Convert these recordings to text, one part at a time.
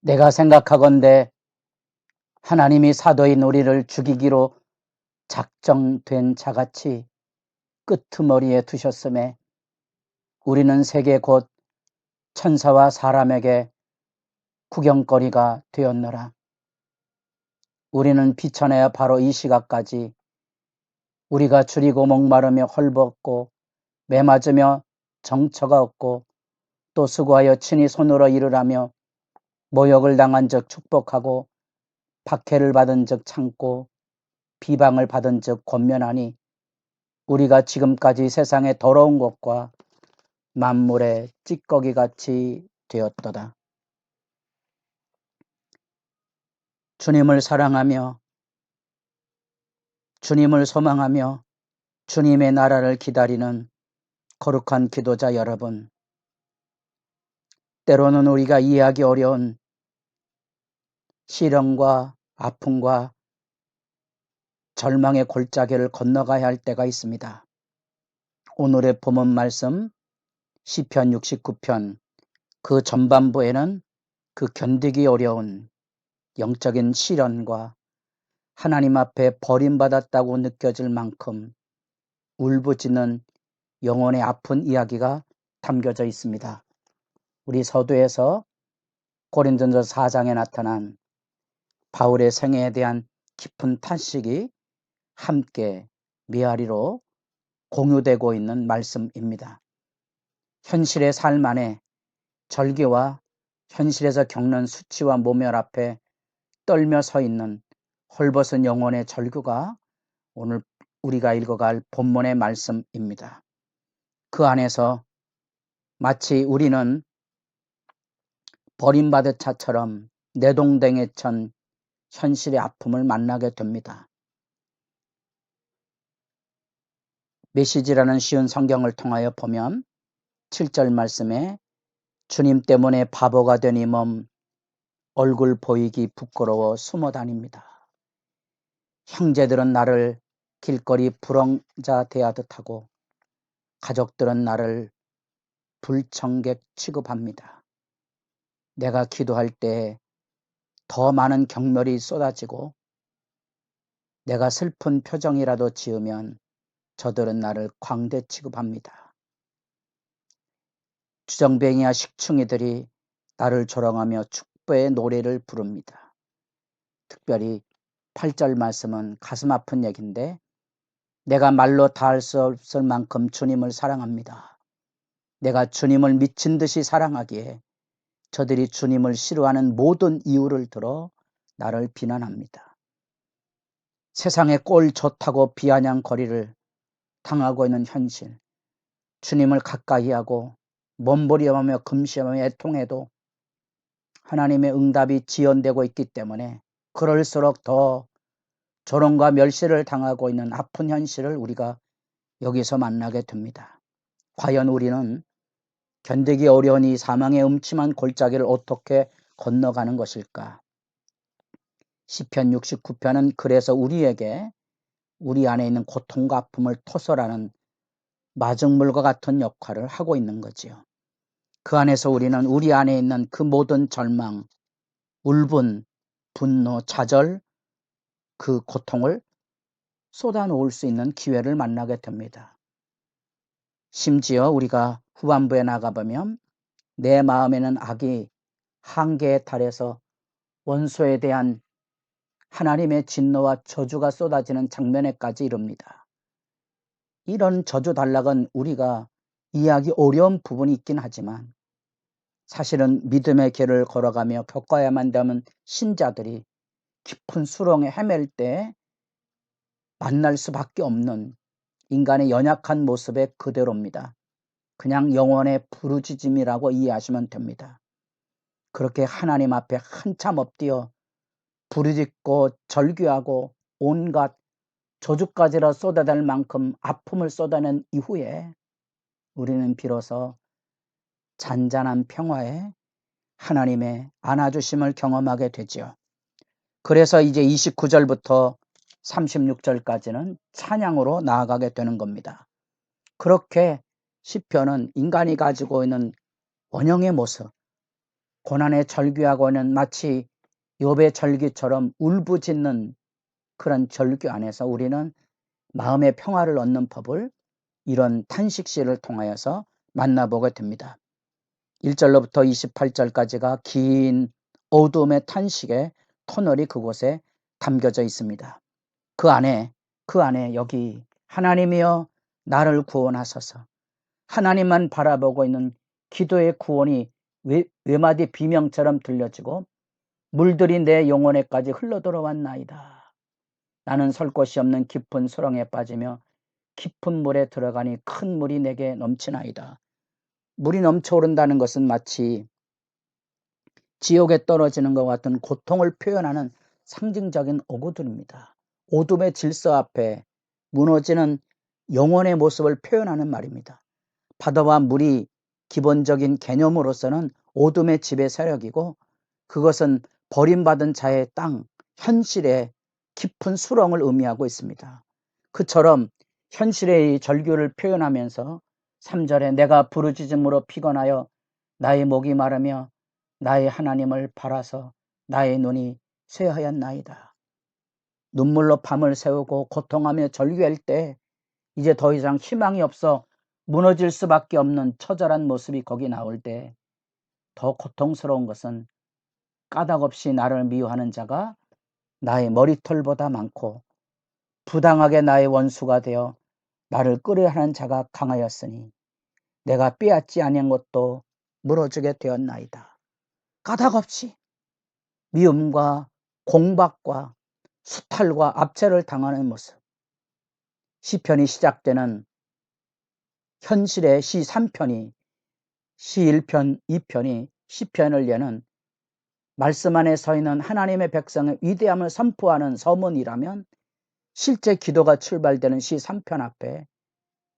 내가 생각하건대 하나님이 사도인 우리를 죽이기로 작정된 자같이 끄트머리에 두셨음에 우리는 세계 곧 천사와 사람에게 구경거리가 되었노라. 우리는 비천하여 바로 이 시각까지 우리가 줄이고 목마르며 헐벗고 매맞으며 정처가 없고 또 수고하여 친히 손으로 일을 하며 모욕을 당한 즉 축복하고 박해를 받은 즉 참고 비방을 받은 즉 권면하니 우리가 지금까지 세상의 더러운 것과 만물의 찌꺼기같이 되었도다. 주님을 사랑하며 주님을 소망하며 주님의 나라를 기다리는 거룩한 기도자 여러분, 때로는 우리가 이해하기 어려운 시련과 아픔과 절망의 골짜기를 건너가야 할 때가 있습니다. 오늘의 본문 말씀 시편 69편 그 전반부에는 그 견디기 어려운 영적인 시련과 하나님 앞에 버림받았다고 느껴질 만큼 울부짖는 영혼의 아픈 이야기가 담겨져 있습니다. 우리 서두에서 고린도전서 4장에 나타난 바울의 생애에 대한 깊은 탄식이 함께 메아리로 공유되고 있는 말씀입니다. 현실의 삶 안에 절규와 현실에서 겪는 수치와 모멸 앞에 떨며 서 있는 헐벗은 영혼의 절규가 오늘 우리가 읽어갈 본문의 말씀입니다. 그 안에서 마치 우리는 버림받은 자처럼 내동댕에 천 현실의 아픔을 만나게 됩니다. 메시지라는 쉬운 성경을 통하여 보면 7절 말씀에 주님 때문에 바보가 된 이 몸 얼굴 보이기 부끄러워 숨어 다닙니다. 형제들은 나를 길거리 불황자 대하듯 하고 가족들은 나를 불청객 취급합니다. 내가 기도할 때 더 많은 경멸이 쏟아지고 내가 슬픈 표정이라도 지으면 저들은 나를 광대 취급합니다. 주정뱅이와 식충이들이 나를 조롱하며 축배의 노래를 부릅니다. 특별히 8절 말씀은 가슴 아픈 얘기인데 내가 말로 다 할 수 없을 만큼 주님을 사랑합니다. 내가 주님을 미친 듯이 사랑하기에 저들이 주님을 싫어하는 모든 이유를 들어 나를 비난합니다. 세상의 꼴 좋다고 비아냥거리를 당하고 있는 현실, 주님을 가까이 하고 몸부림하며 금시하며 애통해도 하나님의 응답이 지연되고 있기 때문에 그럴수록 더 조롱과 멸시를 당하고 있는 아픈 현실을 우리가 여기서 만나게 됩니다. 과연 우리는 견디기 어려운 이 사망의 음침한 골짜기를 어떻게 건너가는 것일까? 시편 69편은 그래서 우리에게 우리 안에 있는 고통과 아픔을 토설하는 마중물과 같은 역할을 하고 있는 거지요. 그 안에서 우리는 우리 안에 있는 그 모든 절망, 울분, 분노, 좌절, 그 고통을 쏟아놓을 수 있는 기회를 만나게 됩니다. 심지어 우리가 후반부에 나가보면 내 마음에는 악이 한계에 달해서 원수에 대한 하나님의 진노와 저주가 쏟아지는 장면에까지 이릅니다. 이런 저주 단락은 우리가 이해하기 어려운 부분이 있긴 하지만 사실은 믿음의 길을 걸어가며 겪어야만 되는 신자들이 깊은 수렁에 헤맬 때 만날 수밖에 없는 인간의 연약한 모습의 그대로입니다. 그냥 영혼의 부르짖음이라고 이해하시면 됩니다. 그렇게 하나님 앞에 한참 엎드려 부르짖고 절규하고 온갖 저주까지라 쏟아낼 만큼 아픔을 쏟아낸 이후에 우리는 비로소 잔잔한 평화에 하나님의 안아주심을 경험하게 되지요. 그래서 이제 29절부터 36절까지는 찬양으로 나아가게 되는 겁니다. 그렇게 시편은 인간이 가지고 있는 원형의 모습, 고난에 절규하고는 마치 욥의 절규처럼 울부짖는 그런 절규 안에서 우리는 마음의 평화를 얻는 법을 이런 탄식시를 통하여서 만나보게 됩니다. 1절로부터 28절까지가 긴 어두움의 탄식의 터널이 그곳에 담겨져 있습니다. 그 안에 여기 하나님이여 나를 구원하소서. 하나님만 바라보고 있는 기도의 구원이 외마디 비명처럼 들려지고 물들이 내 영혼에까지 흘러들어왔나이다. 나는 설 곳이 없는 깊은 수렁에 빠지며 깊은 물에 들어가니 큰 물이 내게 넘치나이다. 물이 넘쳐오른다는 것은 마치 지옥에 떨어지는 것 같은 고통을 표현하는 상징적인 어구들입니다. 어둠의 질서 앞에 무너지는 영혼의 모습을 표현하는 말입니다. 바다와 물이 기본적인 개념으로서는 어둠의 지배 세력이고 그것은 버림받은 자의 땅, 현실의 깊은 수렁을 의미하고 있습니다. 그처럼 현실의 이 절규를 표현하면서 3절에 내가 부르짖음으로 피곤하여 나의 목이 마르며 나의 하나님을 바라서 나의 눈이 쇠하였나이다. 눈물로 밤을 새우고 고통하며 절규할 때 이제 더 이상 희망이 없어 무너질 수밖에 없는 처절한 모습이 거기 나올 때 더 고통스러운 것은 까닭없이 나를 미워하는 자가 나의 머리털보다 많고 부당하게 나의 원수가 되어 나를 끌어하는 자가 강하였으니 내가 빼앗지 아니한 것도 물어주게 되었나이다. 까닭없이 미움과 공박과 수탈과 압제를 당하는 모습. 시편이 시작되는 현실의 시 3편이 시 1편, 2편이 시편을 여는 말씀 안에 서 있는 하나님의 백성의 위대함을 선포하는 서문이라면 실제 기도가 출발되는 시 3편 앞에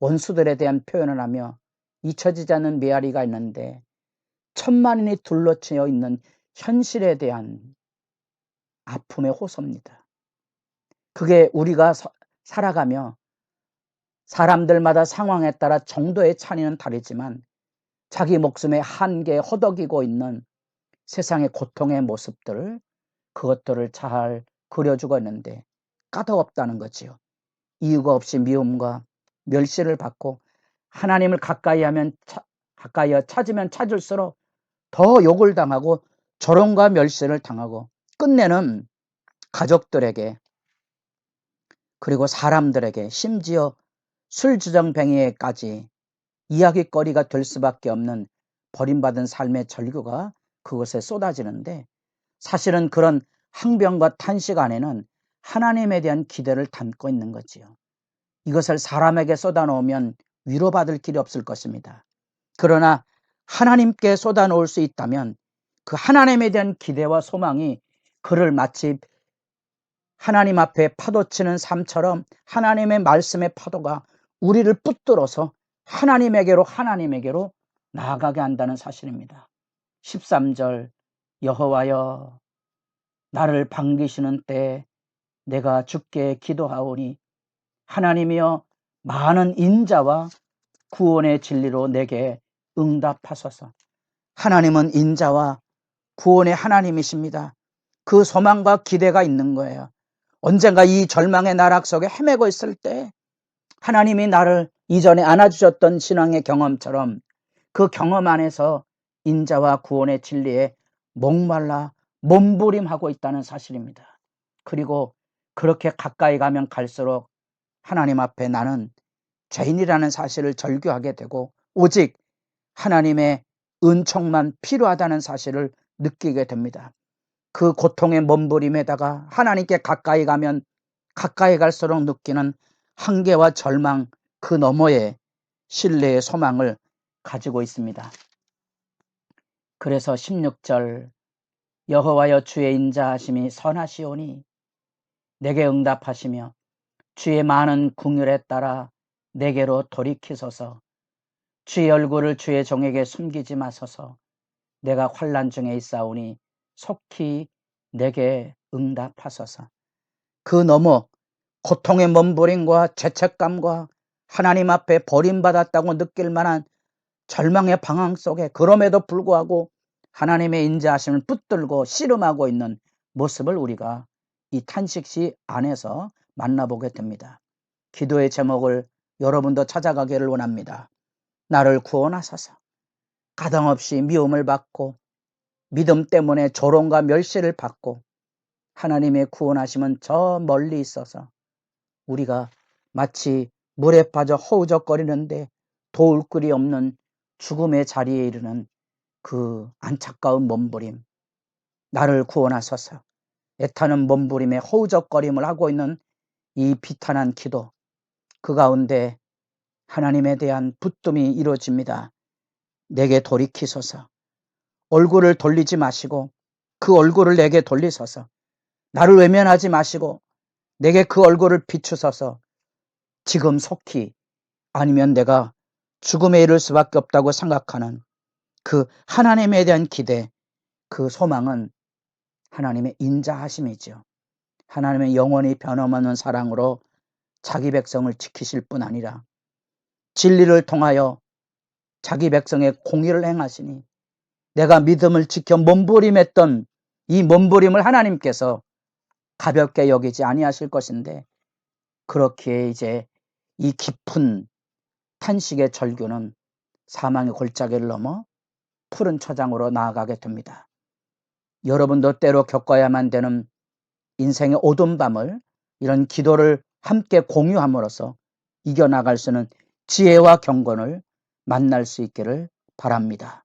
원수들에 대한 표현을 하며 잊혀지지 않는 메아리가 있는데 천만인이 둘러치여 있는 현실에 대한 아픔의 호소입니다. 그게 우리가 살아가며 사람들마다 상황에 따라 정도의 차이는 다르지만 자기 목숨의 한계에 허덕이고 있는 세상의 고통의 모습들을 그것들을 잘 그려주고 있는데 까닭없다는 거지요. 이유가 없이 미움과 멸시를 받고 하나님을 가까이어 찾으면 찾을수록 더 욕을 당하고 조롱과 멸시를 당하고 끝내는 가족들에게 그리고 사람들에게 심지어 술주정뱅이에까지 이야기거리가 될 수밖에 없는 버림받은 삶의 절규가 그것에 쏟아지는데 사실은 그런 항변과 탄식 안에는 하나님에 대한 기대를 담고 있는 거지요. 이것을 사람에게 쏟아놓으면 위로받을 길이 없을 것입니다. 그러나 하나님께 쏟아놓을 수 있다면 그 하나님에 대한 기대와 소망이 그를 마치 하나님 앞에 파도치는 삶처럼 하나님의 말씀의 파도가 우리를 붙들어서 하나님에게로 나아가게 한다는 사실입니다. 13절 여호와여 나를 반기시는 때에 내가 주께 기도하오니 하나님이여 많은 인자와 구원의 진리로 내게 응답하소서. 하나님은 인자와 구원의 하나님이십니다. 그 소망과 기대가 있는 거예요. 언젠가 이 절망의 나락 속에 헤매고 있을 때 하나님이 나를 이전에 안아주셨던 신앙의 경험처럼 그 경험 안에서 인자와 구원의 진리에 목말라 몸부림하고 있다는 사실입니다. 그리고 그렇게 가까이 가면 갈수록 하나님 앞에 나는 죄인이라는 사실을 절규하게 되고 오직 하나님의 은총만 필요하다는 사실을 느끼게 됩니다. 그 고통의 몸부림에다가 하나님께 가까이 가면 가까이 갈수록 느끼는 한계와 절망 그 너머에 신뢰의 소망을 가지고 있습니다. 그래서 16절 여호와여 주의 인자하심이 선하시오니 내게 응답하시며 주의 많은 긍휼에 따라 내게로 돌이키소서. 주의 얼굴을 주의 종에게 숨기지 마소서. 내가 환난 중에 있사오니 속히 내게 응답하소서. 그 너머 고통의 몸부림과 죄책감과 하나님 앞에 버림받았다고 느낄 만한 절망의 방황 속에 그럼에도 불구하고 하나님의 인자하심을 붙들고 씨름하고 있는 모습을 우리가 이 탄식시 안에서 만나보게 됩니다. 기도의 제목을 여러분도 찾아가기를 원합니다. 나를 구원하소서. 가당없이 미움을 받고 믿음 때문에 조롱과 멸시를 받고 하나님의 구원하심은 저 멀리 있어서 우리가 마치 물에 빠져 허우적거리는데 도울 꿀이 없는 죽음의 자리에 이르는 그 안타까운 몸부림, 나를 구원하소서. 애타는 몸부림에 허우적거림을 하고 있는 이 비탄한 기도, 그 가운데 하나님에 대한 붙듦이 이루어집니다. 내게 돌이키소서. 얼굴을 돌리지 마시고 그 얼굴을 내게 돌리소서. 나를 외면하지 마시고 내게 그 얼굴을 비추소서. 지금 속히 아니면 내가 죽음에 이를 수밖에 없다고 생각하는 그 하나님에 대한 기대, 그 소망은 하나님의 인자하심이죠. 하나님의 영원히 변함없는 사랑으로 자기 백성을 지키실 뿐 아니라 진리를 통하여 자기 백성의 공의를 행하시니 내가 믿음을 지켜 몸부림했던 이 몸부림을 하나님께서 가볍게 여기지 아니하실 것인데, 그렇기에 이제 이 깊은 탄식의 절규는 사망의 골짜기를 넘어 푸른 초장으로 나아가게 됩니다. 여러분도 때로 겪어야만 되는 인생의 어두운 밤을 이런 기도를 함께 공유함으로써 이겨나갈 수 있는 지혜와 경건을 만날 수 있기를 바랍니다.